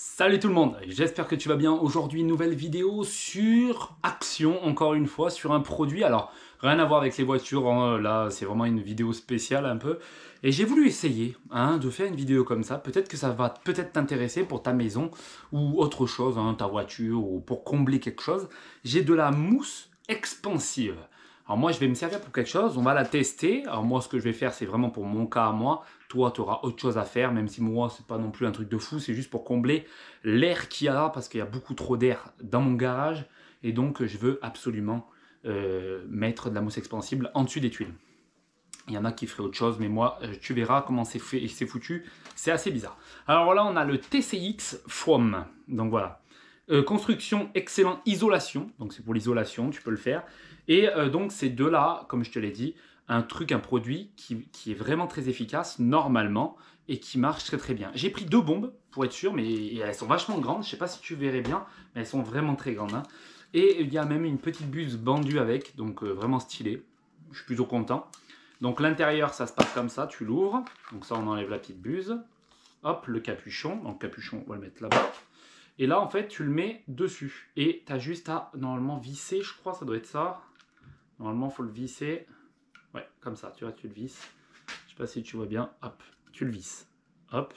Salut tout le monde, j'espère que tu vas bien. Aujourd'hui, une nouvelle vidéo sur Action, encore une fois, sur un produit. Alors, rien à voir avec les voitures, hein. Là, c'est vraiment une vidéo spéciale un peu. Et j'ai voulu essayer de faire une vidéo comme ça. Peut-être que ça va peut-être t'intéresser pour ta maison ou autre chose, ta voiture, ou pour combler quelque chose. J'ai de la mousse expansive. Alors moi, je vais me servir pour quelque chose, on va la tester. Alors moi, ce que je vais faire, c'est vraiment pour mon cas à moi. Toi, tu auras autre chose à faire, même si moi, c'est pas non plus un truc de fou. C'est juste pour combler l'air qu'il y a, parce qu'il y a beaucoup trop d'air dans mon garage. Et donc, je veux absolument mettre de la mousse expansible en dessus des tuiles. Il y en a qui feraient autre chose, mais moi, tu verras comment c'est fait et c'est foutu. C'est assez bizarre. Alors là, on a le TCX Foam. Donc voilà. Construction, excellent, isolation. Donc c'est pour l'isolation, tu peux le faire. Et donc ces deux-là, comme je te l'ai dit, un produit qui est vraiment très efficace, normalement, et qui marche très très bien. J'ai pris 2 bombes, pour être sûr, mais elles sont vachement grandes. Je ne sais pas si tu verrais bien, mais elles sont vraiment très grandes. Hein. Et il y a même une petite buse bandue avec, donc vraiment stylé. Je suis plutôt content. Donc l'intérieur, ça se passe comme ça, tu l'ouvres. Donc ça, on enlève la petite buse. Hop, le capuchon. Donc capuchon, on va le mettre là-bas. Et là, en fait, tu le mets dessus. Et tu as juste à, normalement, visser, je crois, ça doit être ça. Normalement, il faut le visser. Ouais, comme ça, tu vois, tu le visses. Je sais pas si tu vois bien. Hop, tu le visses. Hop.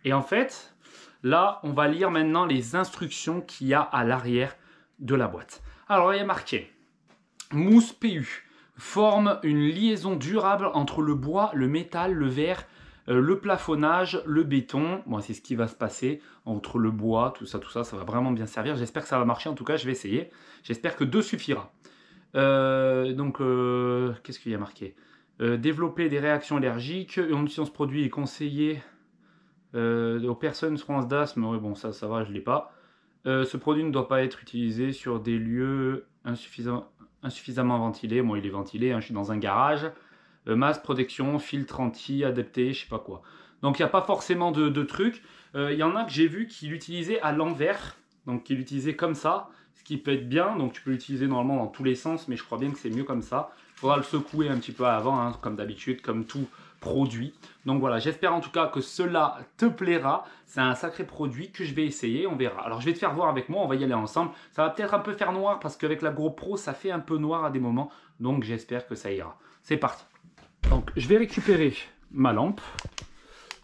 Et en fait, là, on va lire maintenant les instructions qu'il y a à l'arrière de la boîte. Alors, il y a marqué « Mousse PU forme une liaison durable entre le bois, le métal, le verre, le plafonnage, le béton. » Bon, c'est ce qui va se passer entre le bois, tout ça, ça va vraiment bien servir. J'espère que ça va marcher, en tout cas, je vais essayer. J'espère que 2 suffira. Qu'est-ce qu'il y a marqué? Développer des réactions allergiques. Une utilisation de ce produit est conseillée aux personnes souffrant d'asthme. Oui, bon, ça va, je ne l'ai pas. Ce produit ne doit pas être utilisé sur des lieux insuffisamment ventilés. Bon, il est ventilé, je suis dans un garage. Masse, protection, filtre anti, adapté, je sais pas quoi. Donc, il n'y a pas forcément de trucs. Il y en a que j'ai vu qui l'utilisaient à l'envers. Donc, qui l'utilisaient comme ça. Ce qui peut être bien. Donc, tu peux l'utiliser normalement dans tous les sens. Mais je crois bien que c'est mieux comme ça. Il faudra le secouer un petit peu avant, comme d'habitude, comme tout produit. Donc voilà, j'espère en tout cas que cela te plaira. C'est un sacré produit que je vais essayer, on verra. Alors je vais te faire voir avec moi, on va y aller ensemble. Ça va peut-être un peu faire noir parce qu'avec la GoPro, ça fait un peu noir à des moments. Donc j'espère que ça ira. C'est parti. Donc je vais récupérer ma lampe.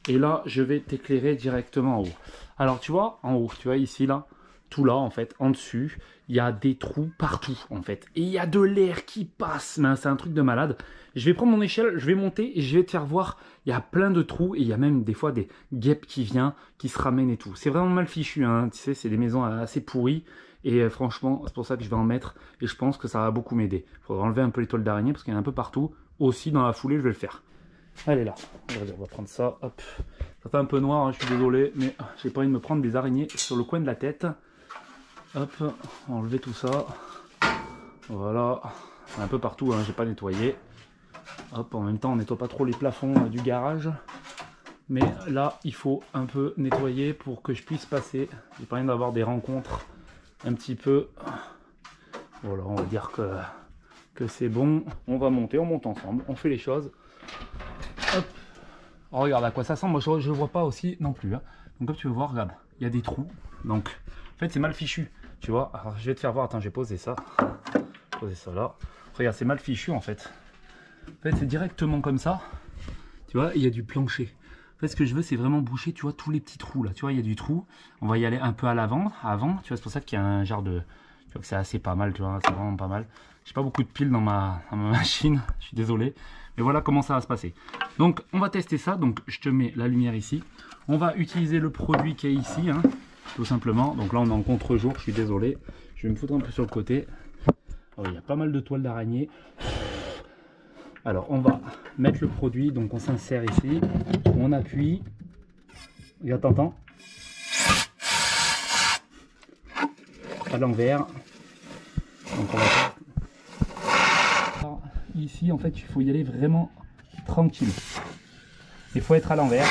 Et là, je vais t'éclairer directement en haut. Alors tu vois, en haut, tu vois ici, là, tout là, en fait, en dessus, il y a des trous partout, en fait. Et il y a de l'air qui passe, mais c'est un truc de malade. Je vais prendre mon échelle, je vais monter et je vais te faire voir. Il y a plein de trous et il y a même des fois des guêpes qui viennent, qui se ramènent et tout. C'est vraiment mal fichu, hein. Tu sais, c'est des maisons assez pourries. Et franchement, c'est pour ça que je vais en mettre. Et je pense que ça va beaucoup m'aider. Il faudra enlever un peu les toiles d'araignée parce qu'il y en a un peu partout. Aussi, dans la foulée, je vais le faire. Allez là, on va prendre ça, hop. Ça fait un peu noir, je suis désolé, mais j'ai pas envie de me prendre des araignées sur le coin de la tête. Hop, enlever tout ça. Voilà, un peu partout, j'ai pas nettoyé. Hop, en même temps on nettoie pas trop les plafonds du garage. Mais là, il faut un peu nettoyer pour que je puisse passer. J'ai pas envie d'avoir des rencontres un petit peu. Voilà, on va dire que c'est bon. On va monter, on monte ensemble, on fait les choses. Hop. Oh, regarde à quoi ça ressemble, moi je ne vois pas aussi non plus. Donc comme tu veux voir, regarde, il y a des trous. Donc en fait c'est mal fichu, tu vois. Alors je vais te faire voir, attends, j'ai posé ça. Poser ça là. Regarde, c'est mal fichu en fait. En fait c'est directement comme ça. Tu vois, il y a du plancher. En fait ce que je veux c'est vraiment boucher, tu vois, tous les petits trous là. Tu vois, il y a du trou. On va y aller un peu à l'avant, tu vois, c'est pour ça qu'il y a un genre de... Tu vois que c'est assez pas mal, tu vois, c'est vraiment pas mal. J'ai pas beaucoup de piles dans ma machine, je suis désolé. Mais voilà comment ça va se passer. Donc on va tester ça. Donc je te mets la lumière ici. On va utiliser le produit qui est ici, tout simplement. Donc là on est en contre-jour, je suis désolé. Je vais me foutre un peu sur le côté. Oh, il y a pas mal de toiles d'araignée. Alors on va mettre le produit. Donc on s'insère ici. On appuie. Regarde, t'entends? À l'envers. Donc on va faire... Ici en fait il faut y aller vraiment tranquille. Il faut être à l'envers.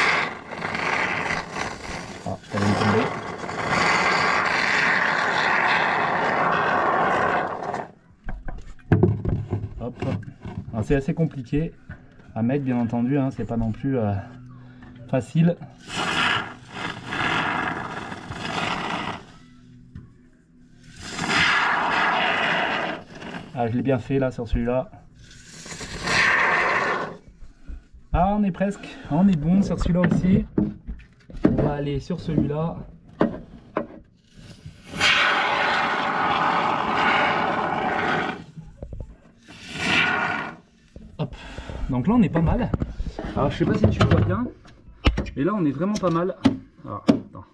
Ah, ça vient de tomber. Hop. C'est assez compliqué à mettre bien entendu, c'est pas non plus facile. Ah, je l'ai bien fait là sur celui-là. Ah, on est presque. On est bon sur celui-là aussi. On va aller sur celui-là. Hop. Donc là, on est pas mal. Alors, je sais pas si tu vois bien. Mais là, on est vraiment pas mal. Alors, attends.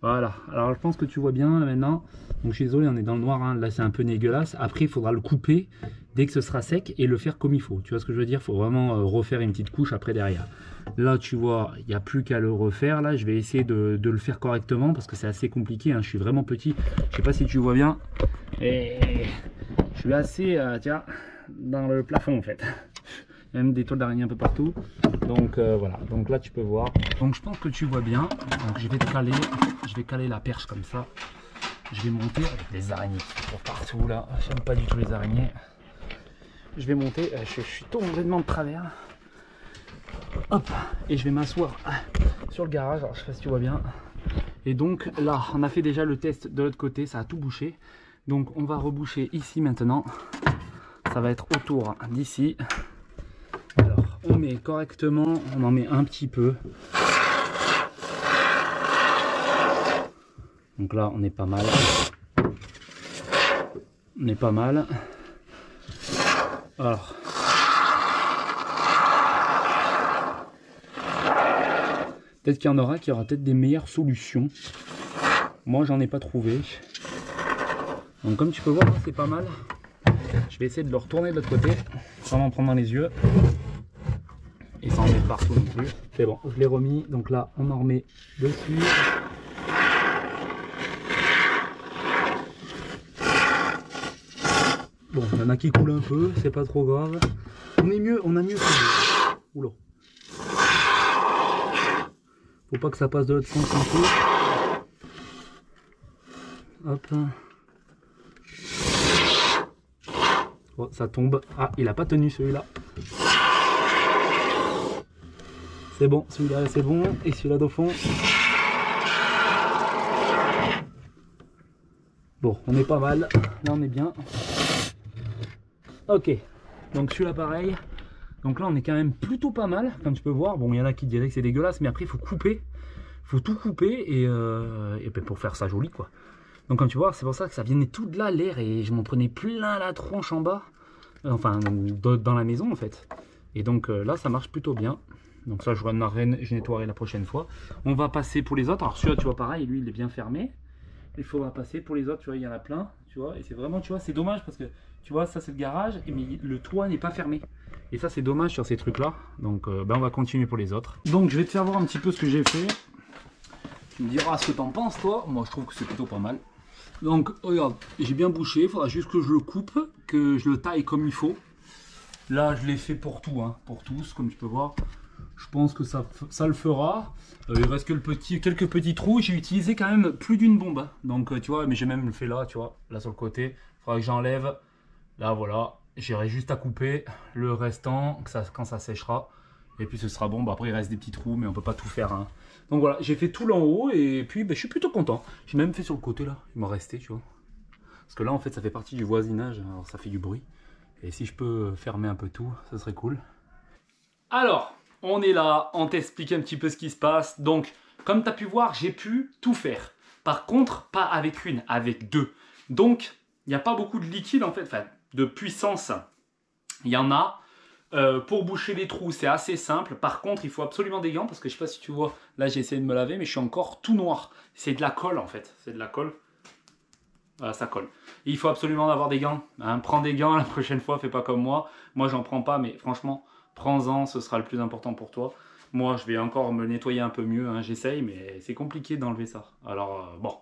Voilà. Alors, je pense que tu vois bien là, maintenant. Donc, je suis désolé, on est dans le noir. Hein. Là, c'est un peu dégueulasse. Après, il faudra le couper dès que ce sera sec et le faire comme il faut. Tu vois ce que je veux dire? Il faut vraiment refaire une petite couche après derrière. Là, tu vois, il n'y a plus qu'à le refaire. Là, je vais essayer de le faire correctement parce que c'est assez compliqué. Hein. Je suis vraiment petit. Je sais pas si tu vois bien. Et je suis assez, tiens, dans le plafond en fait. Il y a même des toiles d'araignée un peu partout. Donc voilà. Donc là, tu peux voir. Donc je pense que tu vois bien. Donc je vais caler la perche comme ça. Je vais monter avec des araignées qui se trouvent partout là. J'aime pas du tout les araignées. Je vais monter. Je suis complètement de travers. Hop, et je vais m'asseoir sur le garage, alors je sais pas si tu vois bien. Et donc là, on a fait déjà le test de l'autre côté, ça a tout bouché. Donc on va reboucher ici maintenant. Ça va être autour d'ici. Alors on met correctement, on en met un petit peu. Donc là on est pas mal. On est pas mal. Alors. Peut-être qu'il y en aura qui aura peut-être des meilleures solutions. Moi, j'en ai pas trouvé. Donc, comme tu peux voir, c'est pas mal. Je vais essayer de le retourner de l'autre côté, sans en prendre dans les yeux. Et sans en mettre partout non plus. C'est bon, je l'ai remis. Donc là, on en remet dessus. Bon, il y en a qui coulent un peu, c'est pas trop grave. On est mieux, on a mieux fait. Oula. Faut pas que ça passe de l'autre sens un peu. Hop. Oh, ça tombe. Ah, il a pas tenu celui-là. C'est bon, celui-là c'est bon. Et celui-là au fond. Bon, on est pas mal. Là, on est bien. Ok. Donc celui-là pareil. Donc là, on est quand même plutôt pas mal, comme tu peux voir. Bon, il y en a qui diraient que c'est dégueulasse, mais après, il faut couper. Il faut tout couper et ben, pour faire ça joli, quoi. Donc, comme tu vois, c'est pour ça que ça venait tout de là, l'air, et je m'en prenais plein la tronche en bas. Enfin, dans la maison, en fait. Et donc, là, ça marche plutôt bien. Donc ça, je nettoierai la prochaine fois. On va passer pour les autres. Alors, celui-là, tu vois, pareil, lui, il est bien fermé. Il faudra passer pour les autres, tu vois, il y en a plein, tu vois. Et c'est vraiment, tu vois, c'est dommage parce que, tu vois, ça, c'est le garage, mais le toit n'est pas fermé. Et ça, c'est dommage sur ces trucs-là. Donc, ben, on va continuer pour les autres. Donc, je vais te faire voir un petit peu ce que j'ai fait. Tu me diras ce que t'en penses, toi. Moi, je trouve que c'est plutôt pas mal. Donc, regarde, j'ai bien bouché. Il faudra juste que je le coupe, que je le taille comme il faut. Là, je l'ai fait pour tout, hein, pour tous, comme tu peux voir. Je pense que ça le fera. Il reste que quelques petits trous. J'ai utilisé quand même plus d'une bombe. Donc, tu vois, mais j'ai même fait là, tu vois, là sur le côté. Il faudra que j'enlève. Là, voilà. J'irai juste à couper le restant quand ça séchera. Et puis ce sera bon. Bah, après, il reste des petits trous, mais on peut pas tout faire. Hein. Donc voilà, j'ai fait tout là en haut. Et puis, bah, je suis plutôt content. J'ai même fait sur le côté là. Il m'en restait, tu vois. Parce que là, en fait, ça fait partie du voisinage. Alors, ça fait du bruit. Et si je peux fermer un peu tout, ça serait cool. Alors, on est là. On t'explique un petit peu ce qui se passe. Donc, comme tu as pu voir, j'ai pu tout faire. Par contre, pas avec une, avec deux. Donc, il n'y a pas beaucoup de liquide en fait. Enfin, de puissance, il y en a. Pour boucher les trous, c'est assez simple. Par contre, il faut absolument des gants parce que je ne sais pas si tu vois, là j'ai essayé de me laver, mais je suis encore tout noir. C'est de la colle en fait. C'est de la colle. Voilà, ça colle. Et il faut absolument avoir des gants. Hein. Prends des gants la prochaine fois, fais pas comme moi. Moi, j'en prends pas, mais franchement, prends-en, ce sera le plus important pour toi. Moi, je vais encore me nettoyer un peu mieux. Hein. J'essaye, mais c'est compliqué d'enlever ça. Alors, bon.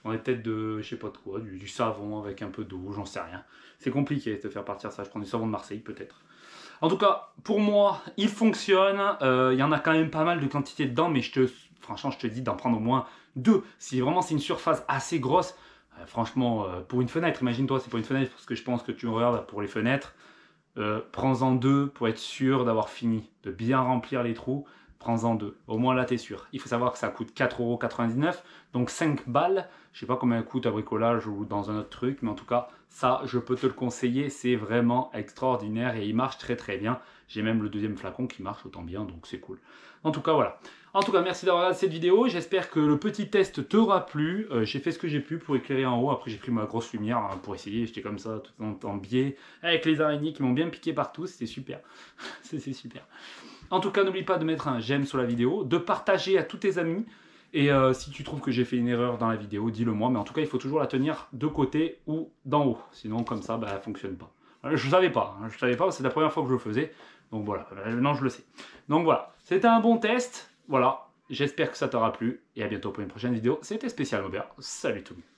On est peut-être de, je sais pas de quoi, du savon avec un peu d'eau, j'en sais rien. C'est compliqué de te faire partir ça. Je prends du savon de Marseille peut-être. En tout cas, pour moi, il fonctionne. Il y en a quand même pas mal de quantité dedans, mais franchement, je te dis d'en prendre au moins 2. Si vraiment c'est une surface assez grosse, franchement, pour une fenêtre, imagine-toi, c'est pour une fenêtre, parce que je pense que tu me regardes pour les fenêtres. Prends-en 2 pour être sûr d'avoir fini, de bien remplir les trous. prends-en 2. Au moins là, tu es sûr. Il faut savoir que ça coûte 4,99 €, donc 5 balles. Je sais pas combien elle coûte à bricolage ou dans un autre truc, mais en tout cas, ça, je peux te le conseiller. C'est vraiment extraordinaire et il marche très très bien. J'ai même le deuxième flacon qui marche autant bien, donc c'est cool. En tout cas, voilà. En tout cas, merci d'avoir regardé cette vidéo. J'espère que le petit test t'aura plu. J'ai fait ce que j'ai pu pour éclairer en haut. Après, j'ai pris ma grosse lumière pour essayer. J'étais comme ça, tout en biais, avec les araignées qui m'ont bien piqué partout. C'était super. C'est super. En tout cas, n'oublie pas de mettre un j'aime sur la vidéo, de partager à tous tes amis. Et si tu trouves que j'ai fait une erreur dans la vidéo, dis-le moi. Mais en tout cas, il faut toujours la tenir de côté ou d'en haut. Sinon, comme ça, elle ne fonctionne pas. Je ne savais pas. Je savais pas, c'est la première fois que je le faisais. Donc voilà, maintenant je le sais. Donc voilà, c'était un bon test. Voilà, j'espère que ça t'aura plu. Et à bientôt pour une prochaine vidéo. C'était Spécial Maubert. Salut tout le monde.